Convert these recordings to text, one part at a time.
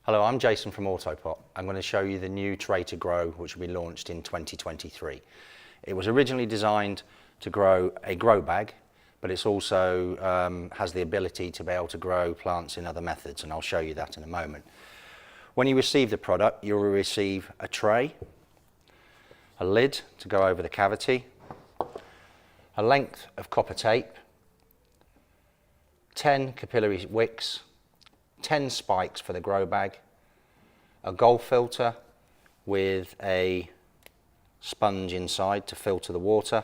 Hello, I'm Jason from AutoPot. I'm going to show you the new Tray2Grow, which will be launched in 2023. It was originally designed to grow a grow bag, but it's also has the ability to be able to grow plants in other methods, and I'll show you that in a moment. When you receive the product, you'll receive a tray, a lid to go over the cavity, a length of copper tape, 10 capillary wicks, 10 spikes for the grow bag, a golf filter with a sponge inside to filter the water,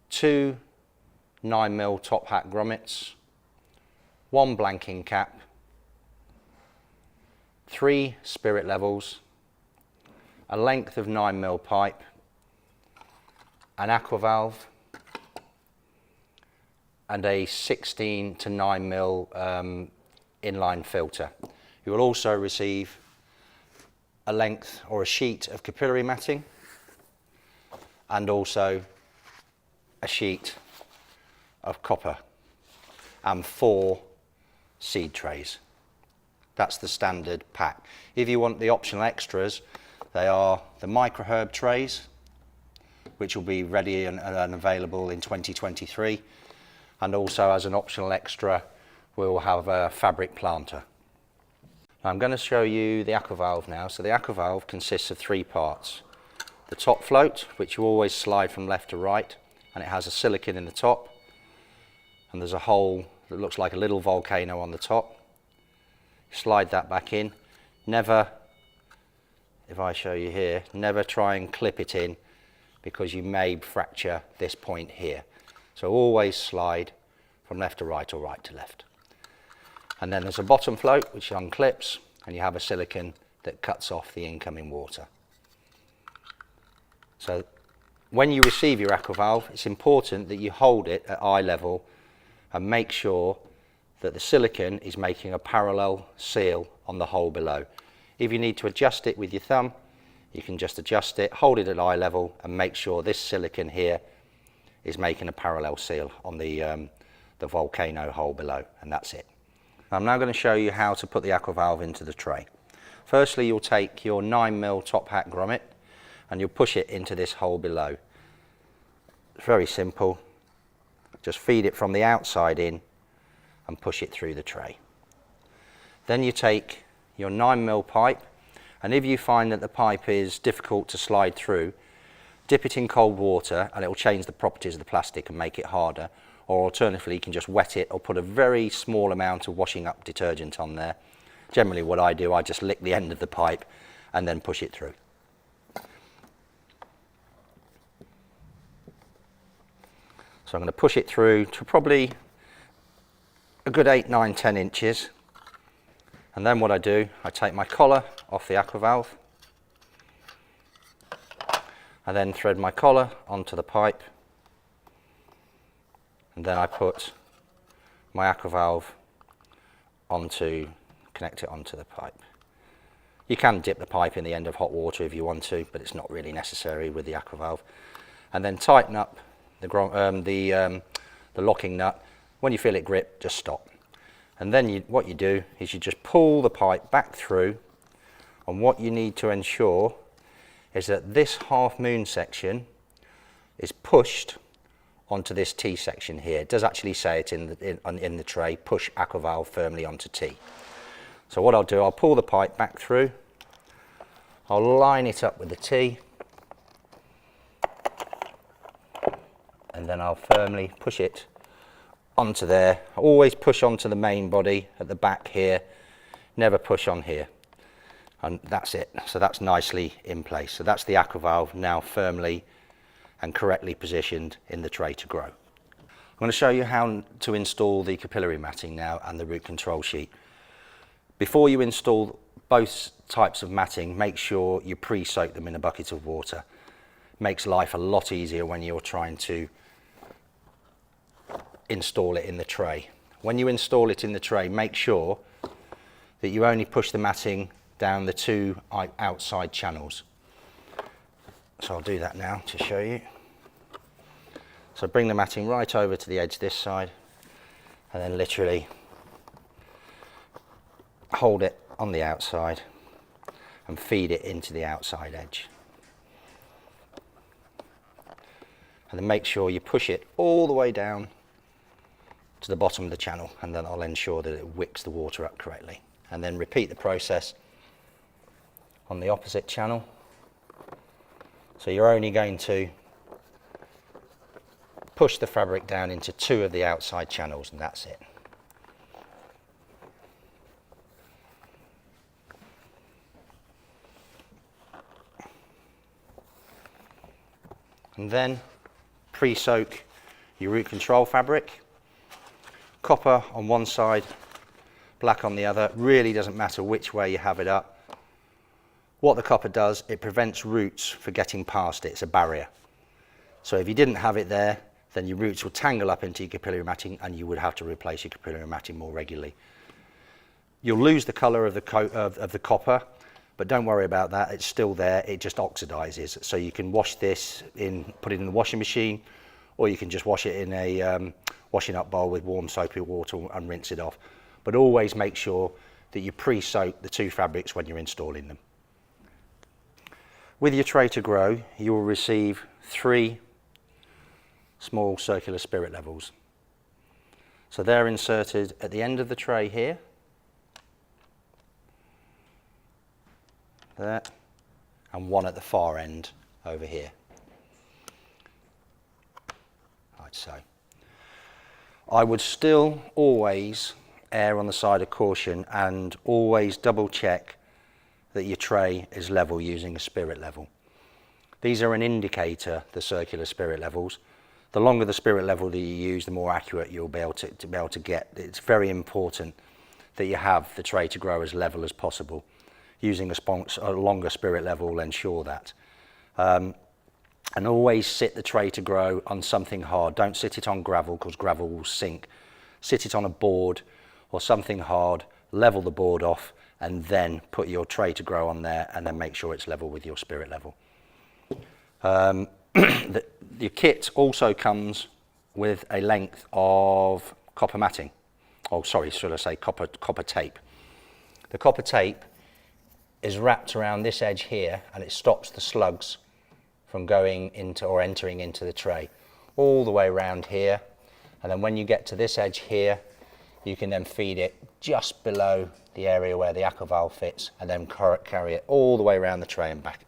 2 9mm top hat grommets, 1 blanking cap, 3 spirit levels, a length of 9mm pipe, an aqua valve, and a 16 to 9mm inline filter. You will also receive a length or a sheet of capillary matting and also a sheet of copper and 4 seed trays. That's the standard pack. If you want the optional extras, they are the microherb trays, which will be ready and available in 2023, and also as an optional extra we'll have a fabric planter. I'm going to show you the aqua valve now. So the aqua valve consists of 3 parts. The top float, which you always slide from left to right, and it has a silicone in the top, and there's a hole that looks like a little volcano on the top. Slide that back in. Never, if I show you here, never try and clip it in because you may fracture this point here. So always slide from left to right or right to left. And then there's a bottom float which unclips, and you have a silicone that cuts off the incoming water. So when you receive your aqua valve, it's important that you hold it at eye level and make sure that the silicone is making a parallel seal on the hole below. If you need to adjust it with your thumb, you can just adjust it, hold it at eye level, and make sure this silicone here is making a parallel seal on the volcano hole below, and that's it. I'm now going to show you how to put the aqua valve into the tray. Firstly, you'll take your 9mm top hat grommet and you'll push it into this hole below. It's very simple. Just feed it from the outside in and push it through the tray. Then you take your 9mm pipe, and if you find that the pipe is difficult to slide through, dip it in cold water and it will change the properties of the plastic and make it harder. Or alternatively, you can just wet it or put a very small amount of washing up detergent on there. Generally what I do, I just lick the end of the pipe and then push it through. So I'm going to push it through to probably a good 8, 9, 10 inches. And then what I do, I take my collar off the aqua valve. I then thread my collar onto the pipe. And then I put my aqua valve connect it onto the pipe. You can dip the pipe in the end of hot water if you want to, but it's not really necessary with the aqua valve. And then tighten up the locking nut. When you feel it grip, just stop. And then what you do is you just pull the pipe back through, and what you need to ensure is that this half moon section is pushed onto this T section here. It does actually say it in the tray, push aqua valve firmly onto T. So what I'll do, I'll pull the pipe back through, I'll line it up with the T, and then I'll firmly push it onto there. I always push onto the main body at the back here, never push on here. And that's it. So that's nicely in place. So that's the aqua valve now firmly and correctly positioned in the Tray2Grow. I'm going to show you how to install the capillary matting now and the root control sheet. Before you install both types of matting, make sure you pre-soak them in a bucket of water. It makes life a lot easier when you're trying to install it in the tray. When you install it in the tray, make sure that you only push the matting down the 2 outside channels. So I'll do that now to show you. So bring the matting right over to the edge this side, and then literally hold it on the outside and feed it into the outside edge. And then make sure you push it all the way down to the bottom of the channel, and then I'll ensure that it wicks the water up correctly. And then repeat the process on the opposite channel. So you're only going to push the fabric down into 2 of the outside channels, and that's it. And then pre-soak your root control fabric. Copper on one side, black on the other. Really doesn't matter which way you have it up. What the copper does, it prevents roots from getting past it. It's a barrier. So if you didn't have it there, then your roots would tangle up into your capillary matting and you would have to replace your capillary matting more regularly. You'll lose the colour of the copper, but don't worry about that. It's still there. It just oxidizes. So you can wash this put it in the washing machine, or you can just wash it in a washing up bowl with warm soapy water and rinse it off. But always make sure that you pre-soak the 2 fabrics when you're installing them. With your Tray2Grow, you will receive 3 small circular spirit levels. So they're inserted at the end of the tray here, there, and 1 at the far end over here. Like so. I would still always err on the side of caution and always double check that your tray is level using a spirit level. These are an indicator, the circular spirit levels. The longer the spirit level that you use, the more accurate you'll be able to get. It's very important that you have the Tray2Grow as level as possible. Using a longer spirit level will ensure that. And always sit the Tray2Grow on something hard. Don't sit it on gravel, because gravel will sink. Sit it on a board or something hard, level the board off, and then put your Tray2Grow on there, and then make sure it's level with your spirit level. Your kit also comes with a length of copper matting. Oh, sorry, should I say copper tape. The copper tape is wrapped around this edge here, and it stops the slugs from going into or entering into the tray all the way around here. And then when you get to this edge here, you can then feed it just below the area where the aqua valve fits, and then carry it all the way around the tray and back.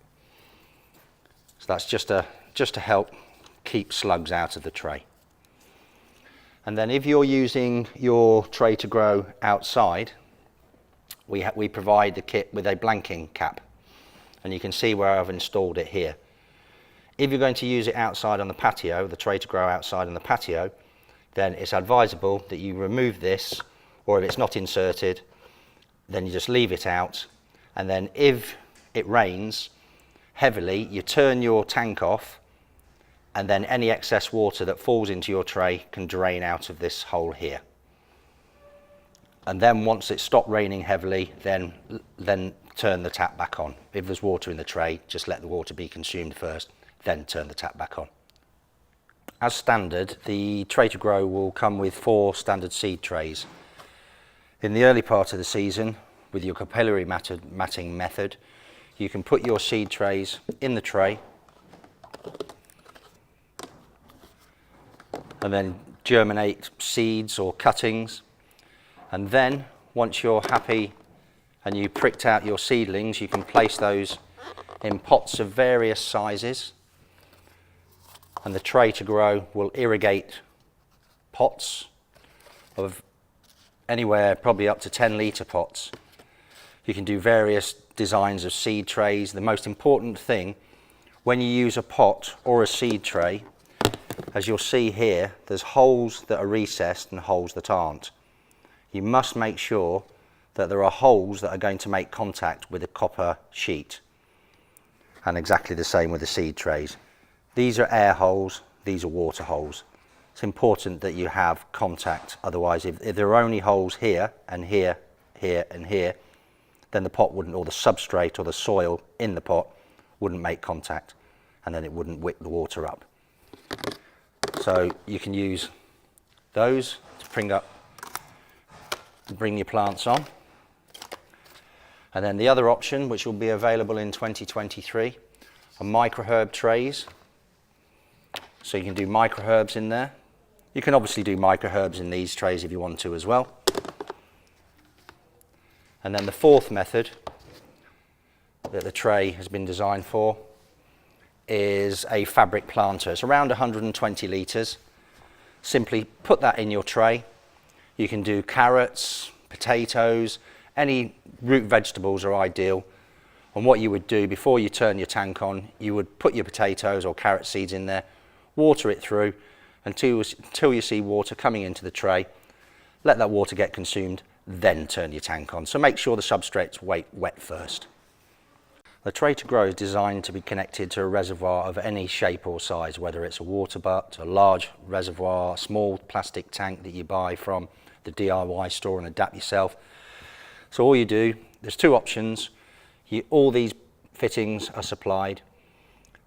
So that's just to help keep slugs out of the tray. And then if you're using your Tray2Grow outside, we provide the kit with a blanking cap, and you can see where I've installed it here. If you're going to use it outside on the patio, the Tray2Grow outside on the patio, then it's advisable that you remove this, or if it's not inserted, then you just leave it out. And then if it rains heavily, you turn your tank off, and then any excess water that falls into your tray can drain out of this hole here. And then once it's stopped raining heavily, then turn the tap back on. If there's water in the tray, just let the water be consumed first, then turn the tap back on. As standard, the Tray2Grow will come with 4 standard seed trays. In the early part of the season, with your capillary matting method, you can put your seed trays in the tray and then germinate seeds or cuttings. And then once you're happy and you pricked out your seedlings, you can place those in pots of various sizes, and the Tray2Grow will irrigate pots of anywhere probably up to 10-litre pots. You can do various designs of seed trays. The most important thing when you use a pot or a seed tray, as you'll see here, there's holes that are recessed and holes that aren't. You must make sure that there are holes that are going to make contact with the copper sheet, and exactly the same with the seed trays. These are air holes, these are water holes. It's important that you have contact, otherwise if there are only holes here and here, here and here, then the pot wouldn't, or the substrate or the soil in the pot wouldn't make contact, and then it wouldn't wick the water up. So you can use those to bring your plants on. And then the other option, which will be available in 2023, are microherb trays. So you can do microherbs in there. You can obviously do microherbs in these trays if you want to as well. And then the fourth method that the tray has been designed for is a fabric planter. It's around 120 litres. Simply put that in your tray. You can do carrots, potatoes, any root vegetables are ideal. And what you would do before you turn your tank on, you would put your potatoes or carrot seeds in there, water it through until you see water coming into the tray. Let that water get consumed, then turn your tank on. So make sure the substrate's wet first. The Tray2Grow is designed to be connected to a reservoir of any shape or size, whether it's a water butt, a large reservoir, a small plastic tank that you buy from the DIY store and adapt yourself. So all you do, there's two options. All these fittings are supplied.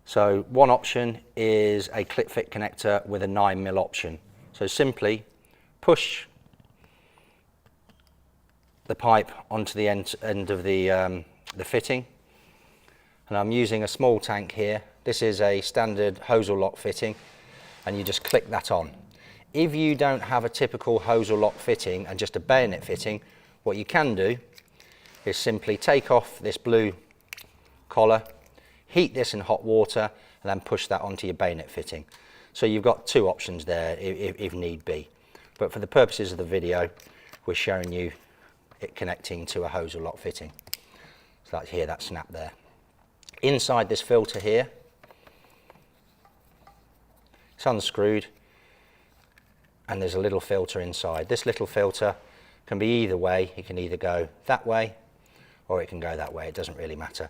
So one option is a clip fit connector with a 9mm option. So simply push the pipe onto the end of the fitting. And I'm using a small tank here. This is a standard hose lock fitting, and you just click that on. If you don't have a typical hose lock fitting and just a bayonet fitting, what you can do is simply take off this blue collar, heat this in hot water, and then push that onto your bayonet fitting. So you've got two options there if need be. But for the purposes of the video, we're showing you it connecting to a hose lock fitting. So that's here, that snap there. Inside this filter here, it's unscrewed, and there's a little filter inside. This little filter can be either way. It can either go that way or it can go that way. It doesn't really matter.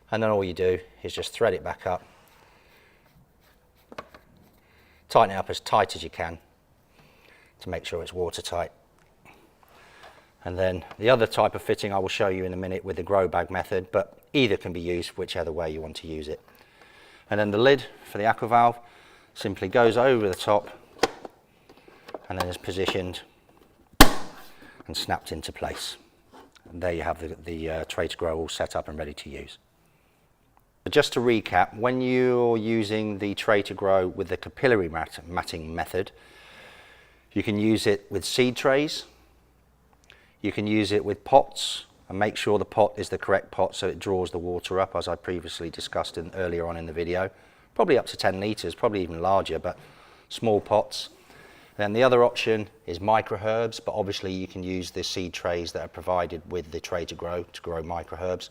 And then all you do is just thread it back up, tighten it up as tight as you can to make sure it's watertight. And then the other type of fitting I will show you in a minute with the grow bag method, but either can be used whichever way you want to use it. And then the lid for the aqua valve simply goes over the top and then is positioned and snapped into place. And there you have the Tray2Grow all set up and ready to use. But just to recap, when you're using the Tray2Grow with the capillary matting method, you can use it with seed trays. You can use it with pots, and make sure the pot is the correct pot so it draws the water up, as I previously discussed earlier on in the video. Probably up to 10 litres, probably even larger, but small pots. Then the other option is microherbs, but obviously you can use the seed trays that are provided with the Tray2Grow to grow microherbs.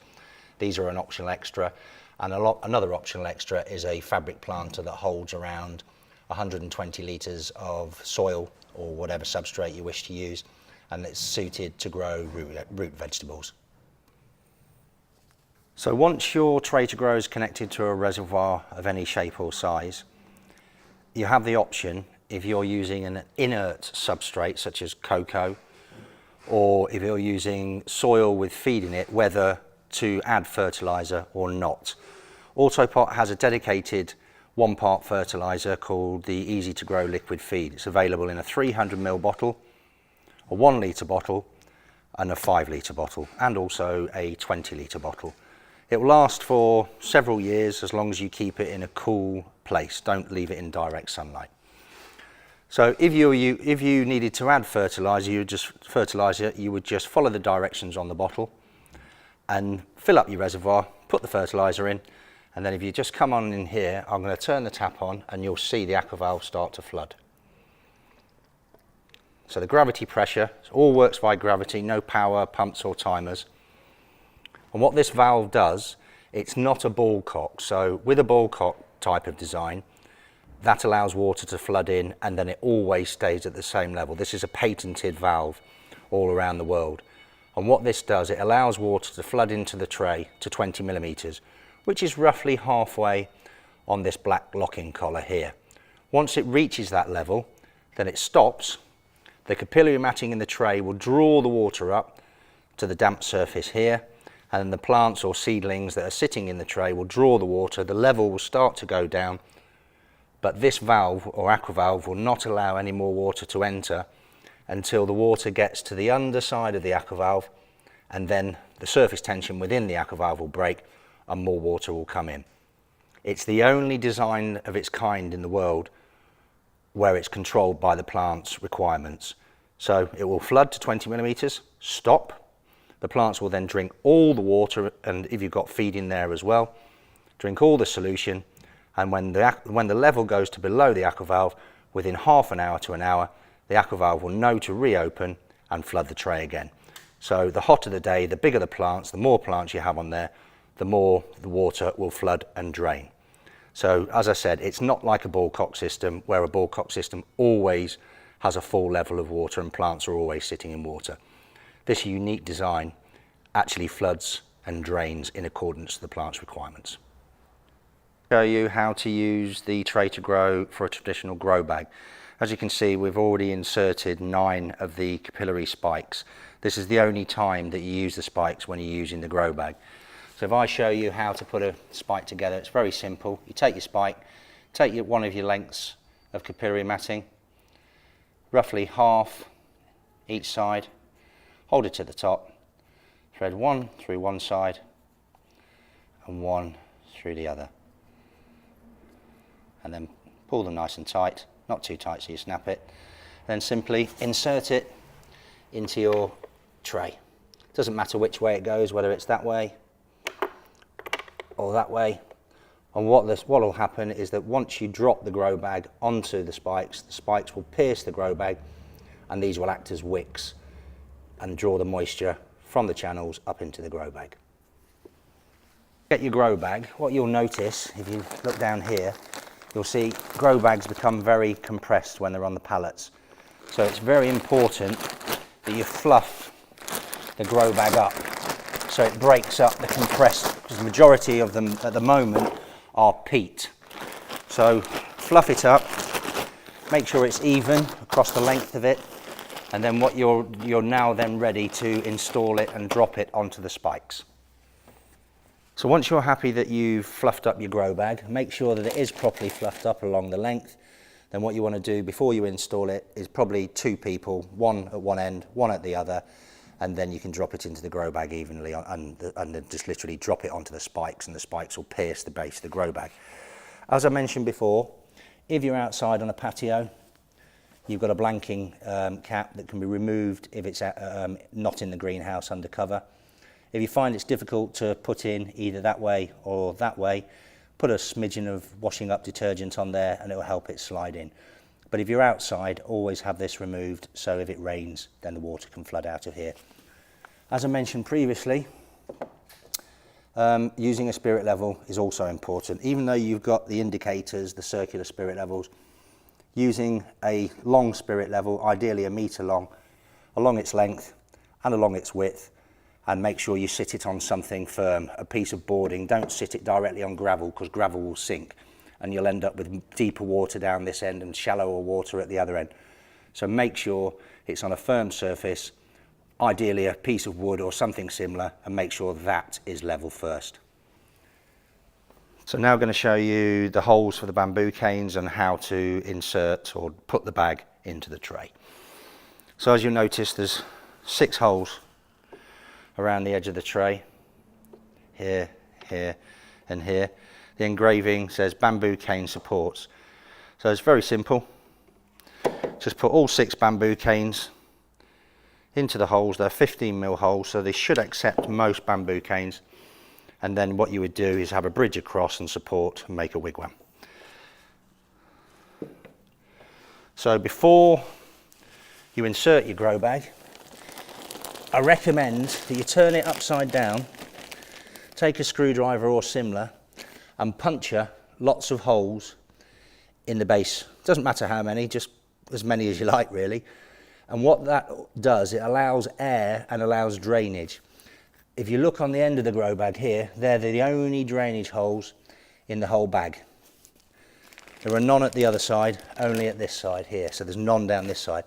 These are an optional extra, and another optional extra is a fabric planter that holds around 120 litres of soil or whatever substrate you wish to use, and it's suited to grow root vegetables. So once your Tray2Grow is connected to a reservoir of any shape or size, you have the option, if you're using an inert substrate such as coco, or if you're using soil with feed in it, whether to add fertiliser or not. AutoPot has a dedicated 1-part fertiliser called the Easy to Grow liquid feed. It's available in a 300ml bottle, a 1 litre bottle and a 5 litre bottle, and also a 20 litre bottle. It will last for several years as long as you keep it in a cool place. Don't leave it in direct sunlight. So if you needed to add fertiliser, you would just follow the directions on the bottle and fill up your reservoir, put the fertiliser in, and then if you just come on in here, I'm going to turn the tap on and you'll see the aqua valve start to flood. So the gravity pressure, it all works by gravity, no power, pumps or timers. And what this valve does, it's not a ball cock. So with a ball cock type of design, that allows water to flood in and then it always stays at the same level. This is a patented valve all around the world. And what this does, it allows water to flood into the tray to 20 millimetres, which is roughly halfway on this black locking collar here. Once it reaches that level, then it stops. The capillary matting in the tray will draw the water up to the damp surface here, and the plants or seedlings that are sitting in the tray will draw the water. The level will start to go down, but this valve or aqua valve will not allow any more water to enter until the water gets to the underside of the aqua valve and then the surface tension within the aqua valve will break and more water will come in. It's the only design of its kind in the world where it's controlled by the plant's requirements. So it will flood to 20 millimeters, stop. The plants will then drink all the water, and if you've got feed in there as well, drink all the solution, and when the level goes to below the aqua valve, within half an hour to an hour, the aqua valve will know to reopen and flood the tray again. So the hotter the day, the bigger the plants, the more plants you have on there, the more the water will flood and drain. So as I said, it's not like a ball cock system, where a ball cock system always has a full level of water and plants are always sitting in water. This unique design actually floods and drains in accordance to the plant's requirements. Show you how to use the Tray2Grow for a traditional grow bag. As you can see, we've already inserted 9 of the capillary spikes. This is the only time that you use the spikes, when you're using the grow bag. So if I show you how to put a spike together, it's very simple. You take your spike, take one of your lengths of capillary matting, roughly half each side, hold it to the top, thread one through one side and one through the other, and then pull them nice and tight, not too tight so you snap it, then simply insert it into your tray. Doesn't matter which way it goes, whether it's that way or that way. And what will happen is that once you drop the grow bag onto the spikes will pierce the grow bag, and these will act as wicks and draw the moisture from the channels up into the grow bag. Get your grow bag. What you'll notice, if you look down here, you'll see grow bags become very compressed when they're on the pallets. So it's very important that you fluff the grow bag up so it breaks up the compressed, because the majority of them at the moment are peat. So fluff it up, make sure it's even across the length of it, and then you're now then ready to install it and drop it onto the spikes. So once you're happy that you've fluffed up your grow bag, make sure that it is properly fluffed up along the length. Then what you want to do before you install it is probably 2 people, one at one end, one at the other, and then you can drop it into the grow bag evenly and then just literally drop it onto the spikes, and the spikes will pierce the base of the grow bag. As I mentioned before, if you're outside on a patio, you've got a blanking cap that can be removed if it's not in the greenhouse under cover. If you find it's difficult to put in either that way or that way, put a smidgen of washing up detergent on there and it will help it slide in. But if you're outside, always have this removed, so if it rains, then the water can flood out of here. As I mentioned previously, using a spirit level is also important. Even though you've got the indicators, the circular spirit levels, using a long spirit level, ideally 1 metre long, along its length and along its width, and make sure you sit it on something firm, a piece of boarding. Don't sit it directly on gravel, because gravel will sink and you'll end up with deeper water down this end and shallower water at the other end. So make sure it's on a firm surface, ideally a piece of wood or something similar, and make sure that is level first. So now I'm going to show you the holes for the bamboo canes and how to insert or put the bag into the tray. So as you'll notice, there's 6 holes around the edge of the tray, here, here and here. The engraving says bamboo cane supports. So it's very simple. Just put all 6 bamboo canes into the holes. They're 15mm holes, so they should accept most bamboo canes. And then what you would do is have a bridge across and support and make a wigwam. So before you insert your grow bag, I recommend that you turn it upside down, take a screwdriver or similar, and puncture lots of holes in the base. Doesn't matter how many, just as many as you like really. And what that does, it allows air and allows drainage. If you look on the end of the grow bag here, they're the only drainage holes in the whole bag. There are none at the other side, only at this side here, so there's none down this side.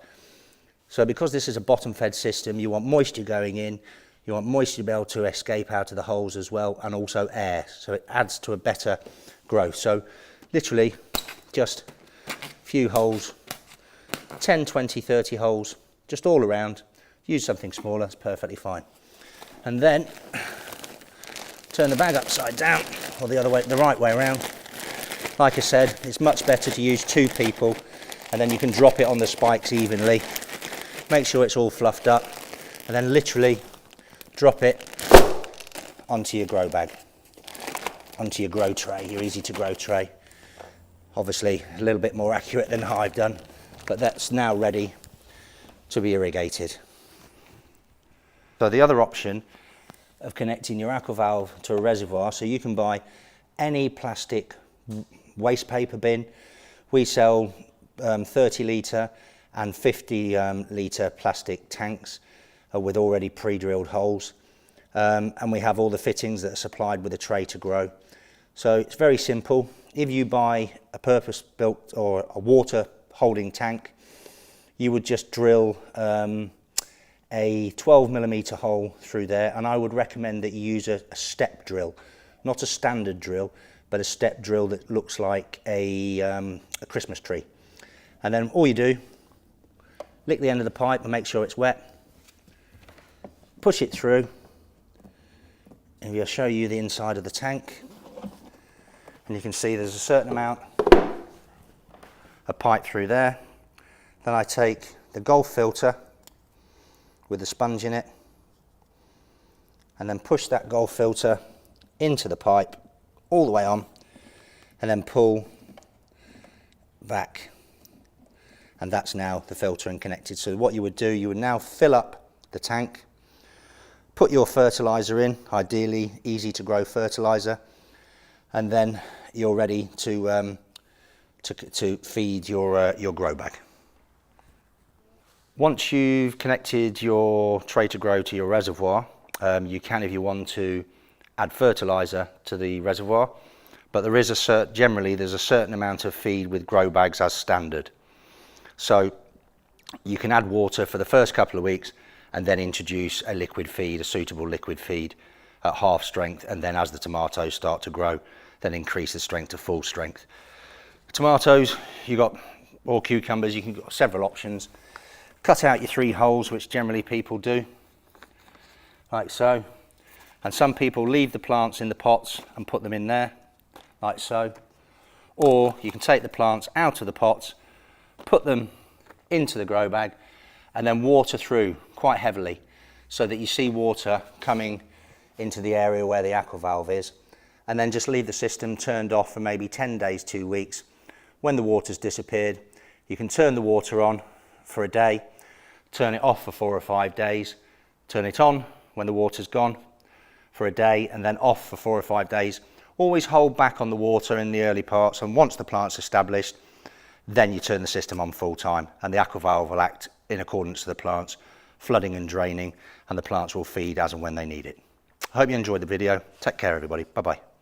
So because this is a bottom-fed system, you want moisture going in, you want moisture to be able to escape out of the holes as well, and also air, so it adds to a better growth. So literally just a few holes, 10, 20, 30 holes, just all around. Use something smaller, it's perfectly fine. and then turn the bag upside down, or the other way, the right way around. Like I said, it's much better to use 2 people, and then you can drop it on the spikes evenly. Make sure it's all fluffed up, and then literally drop it onto your grow bag, onto your grow tray, your easy to grow tray. Obviously a little bit more accurate than I've done, but that's now ready to be irrigated. So the other option of connecting your aqua valve to a reservoir, so you can buy any plastic waste paper bin. We sell 30 litre and 50 litre plastic tanks with already pre-drilled holes, and we have all the fittings that are supplied with a Tray2Grow. So it's very simple. If you buy a purpose-built or a water holding tank, you would just drill a 12mm hole through there, and I would recommend that you use a step drill, not a standard drill, but a step drill that looks like a Christmas tree. And then all you do, lick the end of the pipe and make sure it's wet, push it through, and we'll show you the inside of the tank, and you can see there's a certain amount of pipe through there. Then I take the golf filter with the sponge in it, and then push that golf filter into the pipe all the way on, and then pull back, and that's now the filtering connected. So what you would do, you would now fill up the tank, put your fertilizer in, ideally easy to grow fertilizer, and then you're ready to feed your grow bag. Once you've connected your Tray2Grow to your reservoir, you can, if you want to, add fertilizer to the reservoir, but there is generally there's a certain amount of feed with grow bags as standard. So you can add water for the first couple of weeks and then introduce a liquid feed, a suitable liquid feed at half strength, and then as the tomatoes start to grow, then increase the strength to full strength. Tomatoes, or cucumbers, you can got several options. Cut out your 3 holes, which generally people do, like so. And some people leave the plants in the pots and put them in there, like so. Or you can take the plants out of the pots, put them into the grow bag, and then water through quite heavily, so that you see water coming into the area where the aqua valve is, and then just leave the system turned off for maybe 10 days, 2 weeks. When the water's disappeared, you can turn the water on for a day, turn it off for 4 or 5 days, turn it on when the water's gone for a day, and then off for 4 or 5 days. Always hold back on the water in the early parts, and once the plant's established, then you turn the system on full time, and the aqua valve will act in accordance to the plants, flooding and draining, and the plants will feed as and when they need it. I hope you enjoyed the video. Take care, everybody. Bye-bye.